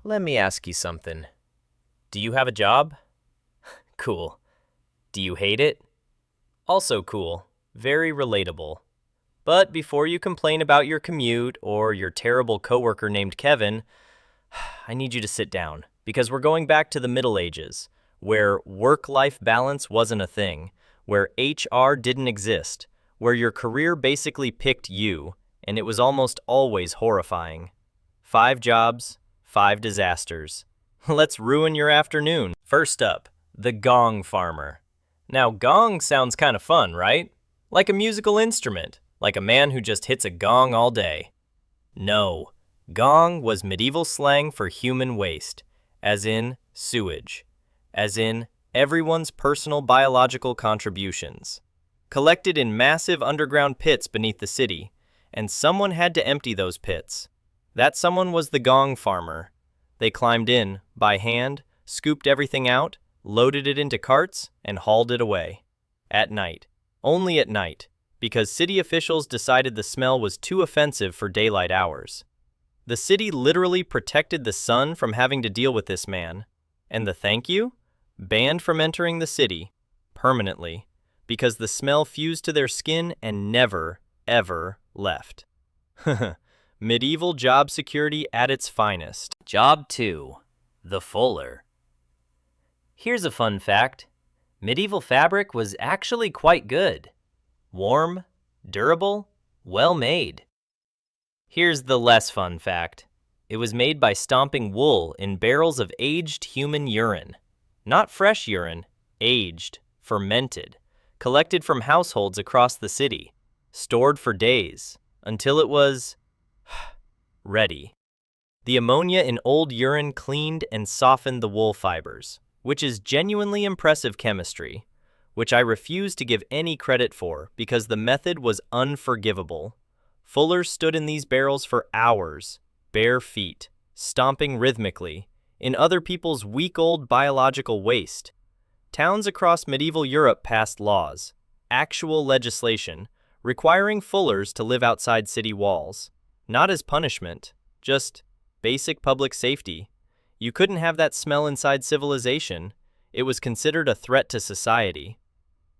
Let me ask you something. Do you have a job? Cool. Do you hate it? Also cool. Very relatable. But before you complain about your commute or your terrible coworker named Kevin, I need you to sit down because we're going back to the Middle Ages, where work-life balance wasn't a thing, where HR didn't exist, where your career basically picked you, and it was almost always horrifying. 5 jobs, 5 disasters. Let's ruin your afternoon. First up, the gong farmer. Now, gong sounds kind of fun, right? Like a musical instrument, like a man who just hits a gong all day. No, gong was medieval slang for human waste, as in sewage, as in everyone's personal biological contributions, collected in massive underground pits beneath the city, and someone had to empty those pits. That someone was the gong farmer. They climbed in, by hand, scooped everything out, loaded it into carts, and hauled it away. At night. Only at night, because city officials decided the smell was too offensive for daylight hours. The city literally protected the sun from having to deal with this man. And the thank you? Banned from entering the city, permanently, because the smell fused to their skin and never, ever left. Medieval job security at its finest. Job 2. The fuller. Here's a fun fact. Medieval fabric was actually quite good. Warm, durable, well made. Here's the less fun fact. It was made by stomping wool in barrels of aged human urine. Not fresh urine, aged, fermented, collected from households across the city, stored for days, until it was ready. The ammonia in old urine cleaned and softened the wool fibers, which is genuinely impressive chemistry, which I refuse to give any credit for because the method was unforgivable. Fullers stood in these barrels for hours, bare feet, stomping rhythmically, in other people's week-old biological waste. Towns across medieval Europe passed laws, actual legislation, requiring fullers to live outside city walls. Not as punishment, just basic public safety. You couldn't have that smell inside civilization. It was considered a threat to society.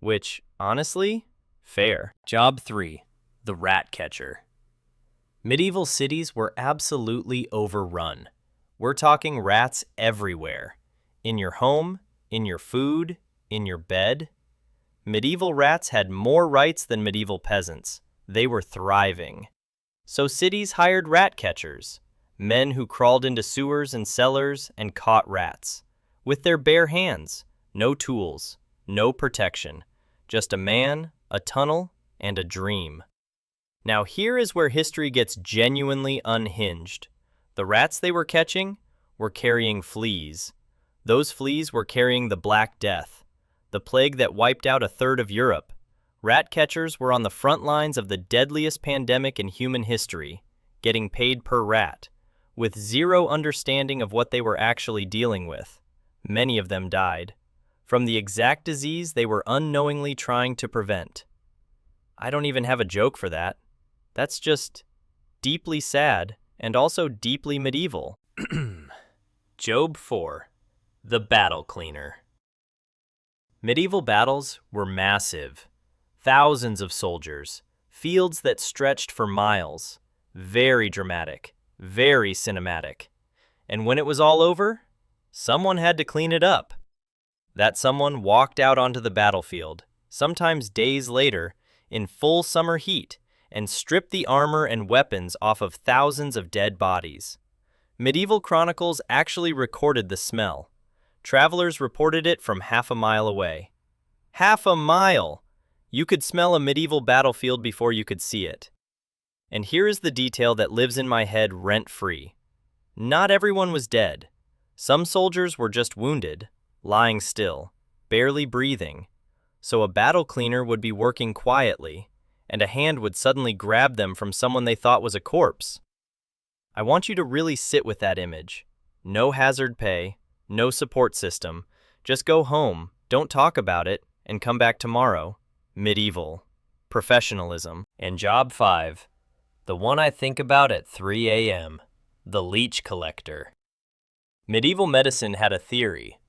Which, honestly, fair. Job 3. The rat catcher. Medieval cities were absolutely overrun. We're talking rats everywhere. In your home, in your food, in your bed. Medieval rats had more rights than medieval peasants. They were thriving. So cities hired rat catchers, men who crawled into sewers and cellars and caught rats. With their bare hands, no tools, no protection, just a man, a tunnel, and a dream. Now here is where history gets genuinely unhinged. The rats they were catching were carrying fleas. Those fleas were carrying the Black Death, the plague that wiped out a third of Europe. Rat catchers were on the front lines of the deadliest pandemic in human history, getting paid per rat, with zero understanding of what they were actually dealing with. Many of them died, from the exact disease they were unknowingly trying to prevent. I don't even have a joke for that. That's just deeply sad and also deeply medieval. Job 4. The Battle Cleaner. Medieval battles were massive. Thousands of soldiers, fields that stretched for miles. Very dramatic, very cinematic. And when it was all over, someone had to clean it up. That someone walked out onto the battlefield, sometimes days later, in full summer heat, and stripped the armor and weapons off of thousands of dead bodies. Medieval chronicles actually recorded the smell. Travelers reported it from half a mile away. Half a mile! You could smell a medieval battlefield before you could see it. And here is the detail that lives in my head rent-free. Not everyone was dead. Some soldiers were just wounded, lying still, barely breathing. So a battle cleaner would be working quietly, and a hand would suddenly grab them from someone they thought was a corpse. I want you to really sit with that image. No hazard pay, no support system. Just go home, don't talk about it, and come back tomorrow. Medieval. Professionalism. And job 5. The one I think about at 3 a.m. The leech collector. Medieval medicine had a theory.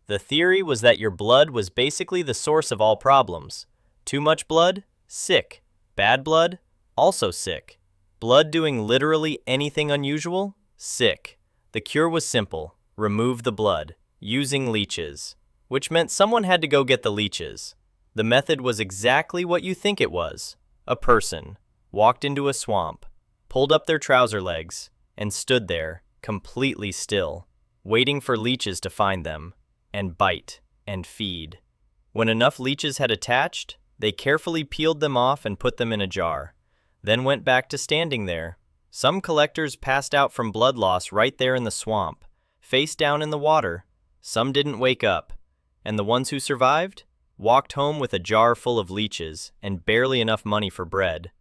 The theory was that your blood was basically the source of all problems. Too much blood? Sick. Bad blood? Also sick. Blood doing literally anything unusual? Sick. The cure was simple. Remove the blood, using leeches, which meant someone had to go get the leeches. The method was exactly what you think it was. A person walked into a swamp, pulled up their trouser legs, and stood there, completely still, waiting for leeches to find them, and bite, and feed. When enough leeches had attached, they carefully peeled them off and put them in a jar, then went back to standing there. Some collectors passed out from blood loss right there in the swamp, face down in the water. Some didn't wake up, and the ones who survived walked home with a jar full of leeches and barely enough money for bread.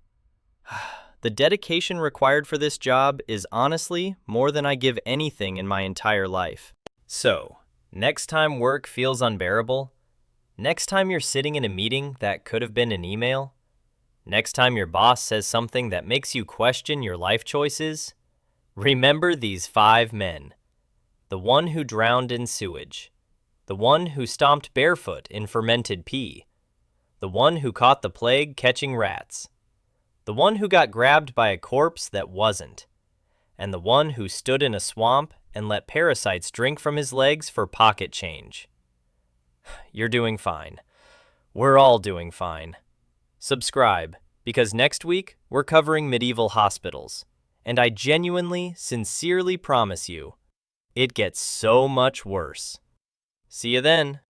The dedication required for this job is honestly more than I give anything in my entire life. So, next time work feels unbearable, next time you're sitting in a meeting that could have been an email, next time your boss says something that makes you question your life choices, remember these 5 men. The one who drowned in sewage, the one who stomped barefoot in fermented pee, the one who caught the plague catching rats, the one who got grabbed by a corpse that wasn't, and the one who stood in a swamp and let parasites drink from his legs for pocket change. You're doing fine. We're all doing fine. Subscribe, because next week we're covering medieval hospitals, and I genuinely, sincerely promise you, it gets so much worse. See you then.